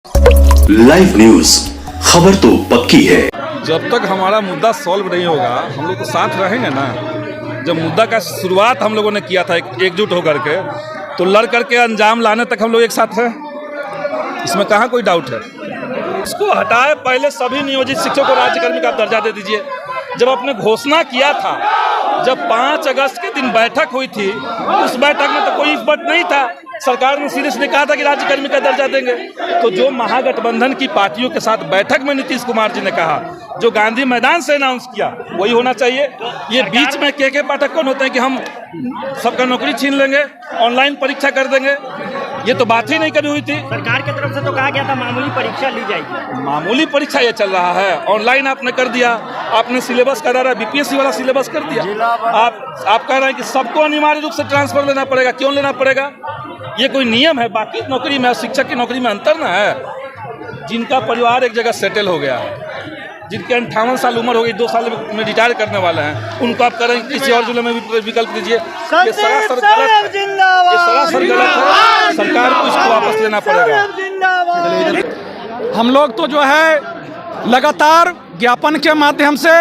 Live news, खबर तो पक्की है। जब तक हमारा मुद्दा सॉल्व नहीं होगा हम लोग तो साथ रहेंगे ना। जब मुद्दा का शुरुआत हम लोगों ने किया था एकजुट होकर के, तो लड़ करके अंजाम लाने तक हम लोग एक साथ हैं, इसमें कहाँ कोई डाउट है। इसको हटाए, पहले सभी नियोजित शिक्षकों को राज्यकर्मी का दर्जा दे दीजिए। जब आपने घोषणा किया था, जब 5 अगस्त के दिन बैठक हुई थी, उस बैठक में तो कोई इस बात नहीं था। सरकार ने सीधे सीधे कहा था कि राज्यकर्मी का दर्जा देंगे। तो जो महागठबंधन की पार्टियों के साथ बैठक में नीतीश कुमार जी ने कहा, जो गांधी मैदान से अनाउंस किया, वही होना चाहिए। ये बीच में के पाठक कौन होते हैं कि हम सबका नौकरी छीन लेंगे, ऑनलाइन परीक्षा कर देंगे, ये तो बात ही नहीं करी हुई थी। सरकार की तरफ से तो कहा गया था मामूली परीक्षा ली जाएगी। मामूली परीक्षा ये चल रहा है, ऑनलाइन आपने कर दिया, आपने सिलेबस करा रहा है, बीपीएससी वाला सिलेबस कर दिया। आप कह रहे हैं कि सबको अनिवार्य रूप से ट्रांसफर लेना पड़ेगा। क्यों लेना पड़ेगा? ये कोई नियम है? बाकी नौकरी में और शिक्षक की नौकरी में अंतर ना है। जिनका परिवार एक जगह सेटल हो गया है, जिनके 58 साल उम्र हो गई, 2 साल में रिटायर करने वाले हैं, उनको आप करें किसी और जिले में भी विकल्प दीजिए। ये सरासर गलत है, ये सरासर गलत है। सरकार को इसको वापस लेना पड़ेगा। हम लोग तो जो है लगातार ज्ञापन के माध्यम से,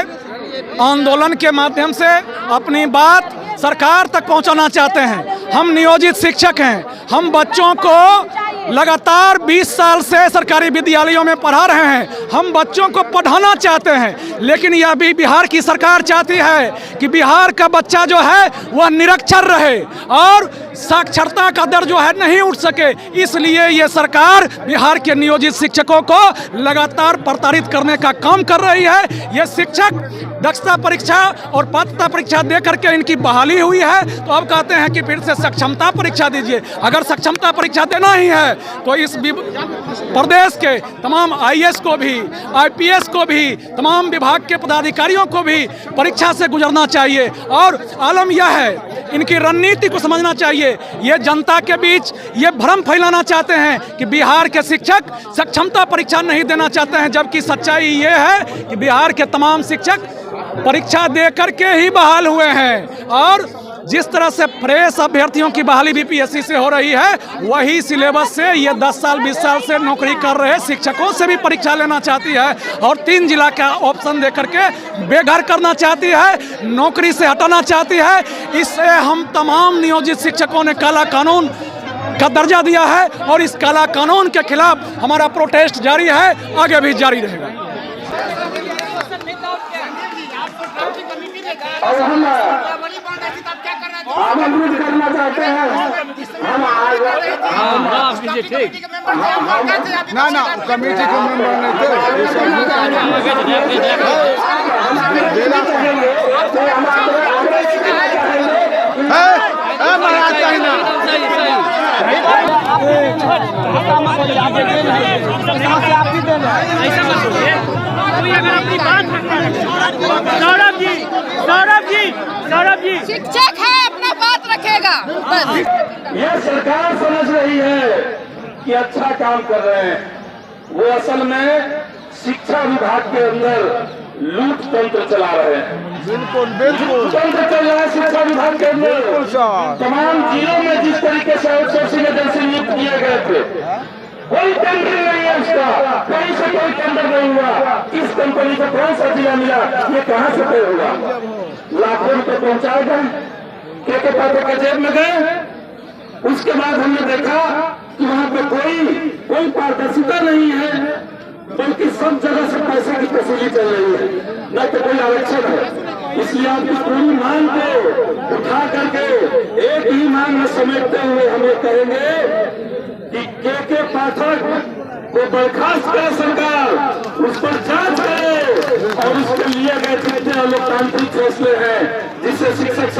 आंदोलन के माध्यम से अपनी बात सरकार तक पहुंचाना चाहते हैं। हम नियोजित शिक्षक हैं, हम बच्चों को लगातार 20 साल से सरकारी विद्यालयों में पढ़ा रहे हैं। हम बच्चों को पढ़ाना चाहते हैं, लेकिन यह भी बिहार की सरकार चाहती है कि बिहार का बच्चा जो है वह निरक्षर रहे और साक्षरता का दर जो है नहीं उठ सके। इसलिए ये सरकार बिहार के नियोजित शिक्षकों को लगातार प्रताड़ित करने का काम कर रही है। ये शिक्षक दक्षता परीक्षा और पात्रता परीक्षा दे करके इनकी बहाली हुई है, तो अब कहते हैं कि फिर से सक्षमता परीक्षा दीजिए। अगर सक्षमता परीक्षा देना ही है तो इस प्रदेश के तमाम आईएएस को भी, आईपीएस को भी, तमाम विभाग के पदाधिकारियों को भी परीक्षा से गुजरना चाहिए। और आलम यह है, इनकी रणनीति को समझना चाहिए। ये जनता के बीच ये भ्रम फैलाना चाहते हैं कि बिहार के शिक्षक सक्षमता परीक्षा नहीं देना चाहते हैं, जबकि सच्चाई ये है कि बिहार के तमाम शिक्षक परीक्षा दे करके ही बहाल हुए हैं। और जिस तरह से फ्रेश अभ्यर्थियों की बहाली बीपीएससी से हो रही है, वही सिलेबस से ये 10 साल 20 साल से नौकरी कर रहे शिक्षकों से भी परीक्षा लेना चाहती है और 3 जिला का ऑप्शन दे करके बेघर करना चाहती है, नौकरी से हटाना चाहती है। इससे हम तमाम नियोजित शिक्षकों ने काला कानून का दर्जा दिया है और इस काला कानून के खिलाफ हमारा प्रोटेस्ट जारी है, आगे भी जारी रहेगा। और हम आमंत्रित करना चाहते हैं, हम ना कमेटी के मेंबर नहीं थे, सौरभ जी शिक्षक है, अपना बात रखेगा। ये सरकार समझ रही है कि अच्छा काम कर रहे हैं, वो असल में शिक्षा विभाग के अंदर लूट तंत्र चला रहे हैं। बिल्कुल बिल्कुल तंत्र चल रहा है शिक्षा विभाग के अंदर। तमाम जिलों में जिस तरीके से आउटसोर्सिंग एजेंसी नियुक्त किए गए थे, कोई टेंडर नहीं है उसका, कहीं से कोई टेंडर नहीं हुआ। किस कंपनी को कौन सा जिला मिला, ये कहाँ से तय हुआ? लाखों रुपए पहुंचाए गए, के पाठक के जेब में गए। उसके बाद हमने देखा कि वहां पे कोई पारदर्शिता नहीं है, बल्कि सब जगह से पैसे की वसूली चल रही है, न तो कोई आरक्षण है। इसलिए आपकी पूरी मांग को उठा करके एक ही मांग में समेटते हुए हमें कहेंगे कि के पाठक को बर्खास्त करे सरकार, उस पर जांच करे और उसके लिए गए जितने लोकतांत्रिक फैसले हैं जिससे शिक्षक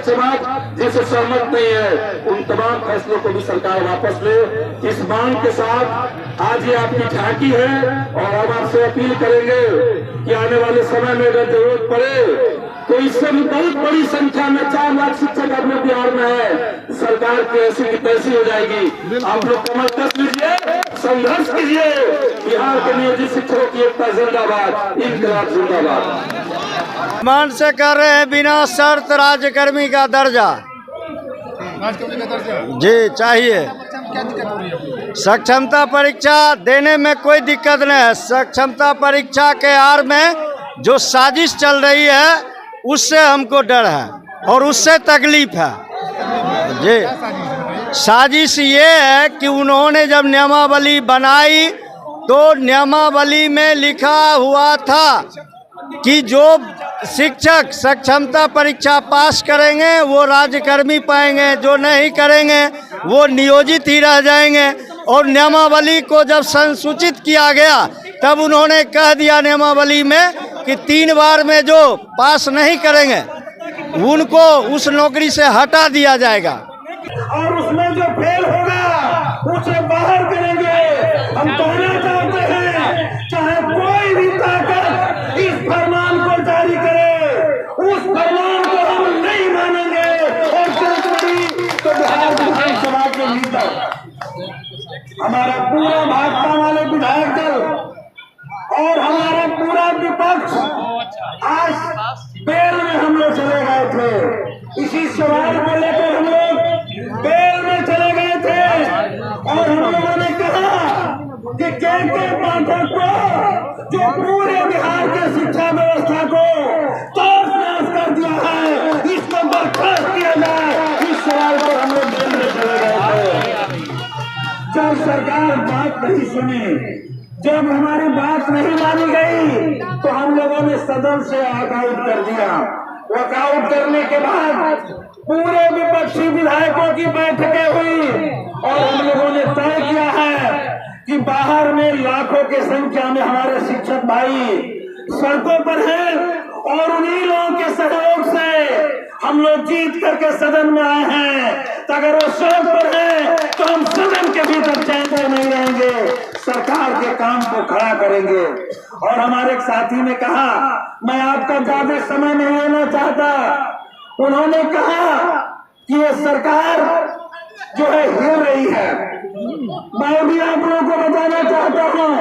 समाज जिससे सहमत नहीं है, उन तमाम फैसलों को भी सरकार वापस ले। इस मांग के साथ आज ये आपकी झांकी है और हम आपसे अपील करेंगे कि आने वाले समय में अगर जरूरत पड़े तो इससे भी बहुत बड़ी संख्या में 4 लाख शिक्षक अपने बिहार में है, सरकार की ऐसी की तैसी हो जाएगी। आप लोग कमर कस लीजिए, संघर्ष कीजिए। बिहार के नियोजित शिक्षकों की एकता जिंदाबाद, इनकलाब जिंदाबाद। मान से कर रहे हैं बिना शर्त राज्यकर्मी का दर्जा। जी चाहिए। सक्षमता परीक्षा देने में कोई दिक्कत नहीं है। सक्षमता परीक्षा के आड़ में जो साजिश चल रही है उससे हमको डर है और उससे तकलीफ है जी। साजिश ये है कि उन्होंने जब नियमावली बनाई तो नियमावली में लिखा हुआ था कि जो शिक्षक सक्षमता परीक्षा पास करेंगे वो राज्यकर्मी पाएंगे, जो नहीं करेंगे वो नियोजित ही रह जाएंगे। और नियमावली को जब संसूचित किया गया तब उन्होंने कह दिया नियमावली में कि 3 बार में जो पास नहीं करेंगे उनको उस नौकरी से हटा दिया जाएगा और उसमें जो फेल होगा उसे बाहर करेंगे। हम कहना चाहते हैं चाहे कोई भी ताकत इस फरमान को जारी करे, उस फरमान को हम नहीं मानेंगे। और तो बिहार विधानसभा के लीडर हमारा पूरा भाजपा वाले विधायक दल और हमारा पूरा विपक्ष आज बेल में हम लोग चले गए थे। इसी सवाल को लेकर हम लोग बेल में चले गए थे और हम लोगों ने कहा कि के पाठक को जो पूरे बिहार के शिक्षा व्यवस्था को तोड़ नाश कर दिया है इसको बर्खास्त किया जाए। इस सवाल पर हम लोग बेल में चले गए थे। जब सरकार बात नहीं सुनी, जब हमारी बात नहीं मानी गई तो हम लोगों ने सदन से वॉकआउट कर दिया। वॉकआउट करने के बाद पूरे विपक्षी विधायकों की बैठकें हुई और हम लोगों ने तय किया है कि बाहर में लाखों की संख्या में हमारे शिक्षक भाई सड़कों पर हैं और उन्हीं लोगों के सहयोग से हम लोग जीत करके सदन में आए हैं। तो अगर वो सड़क पर है तो हम सदन के भीतर चैन से नहीं रहेंगे, सरकार के काम को खड़ा करेंगे। और हमारे एक साथी ने कहा, मैं आपका ज्यादा समय नहीं लेना चाहता, उन्होंने कहा कि ये सरकार जो है हिल रही है। मैं भी आप लोगों को बताना चाहता हूँ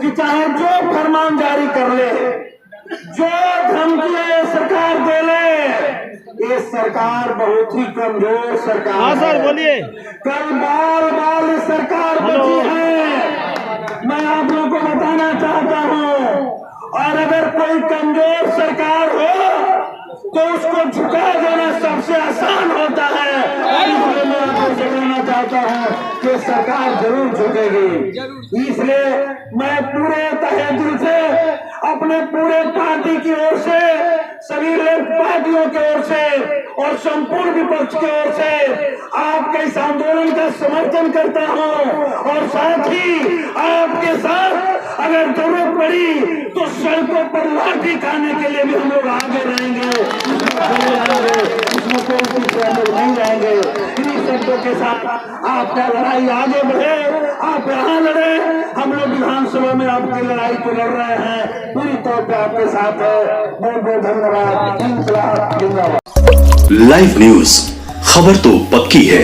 कि चाहे जो फरमान जारी कर ले, जो धमकी सरकार दे ले, ये सरकार बहुत ही कमजोर सरकार है। सर बोलिए। कल बाल बाल सरकार बची है, मैं आप लोगों को बताना चाहता हूँ। और अगर कोई कमजोर सरकार हो तो उसको झुका देना सबसे आसान होता है। इसलिए मैं आपको कहना चाहता हूँ कि सरकार जरूर झुकेगी। इसलिए मैं पूरे तहे दिल से अपने पूरे पार्टी की ओर से, सभी पार्टियों की ओर से और संपूर्ण विपक्ष की ओर से आपके इस आंदोलन का समर्थन करता हूँ। और साथ ही आपके साथ अगर जरूरत पड़ी तो सड़कों पर लाठी खाने के लिए भी हम लोग आगे रहेंगे, इसमें कोई नहीं रहेंगे। इन्हीं शब्दों के साथ आपका लड़ाई आगे बढ़े, आप यहाँ लड़े, हम लोग विधानसभा में आपकी लड़ाई को लड़ रहे हैं, पूरी तौर पे आपके साथ है। बहुत बहुत धन्यवाद। जिंदाबाद। लाइव न्यूज, खबर तो पक्की है।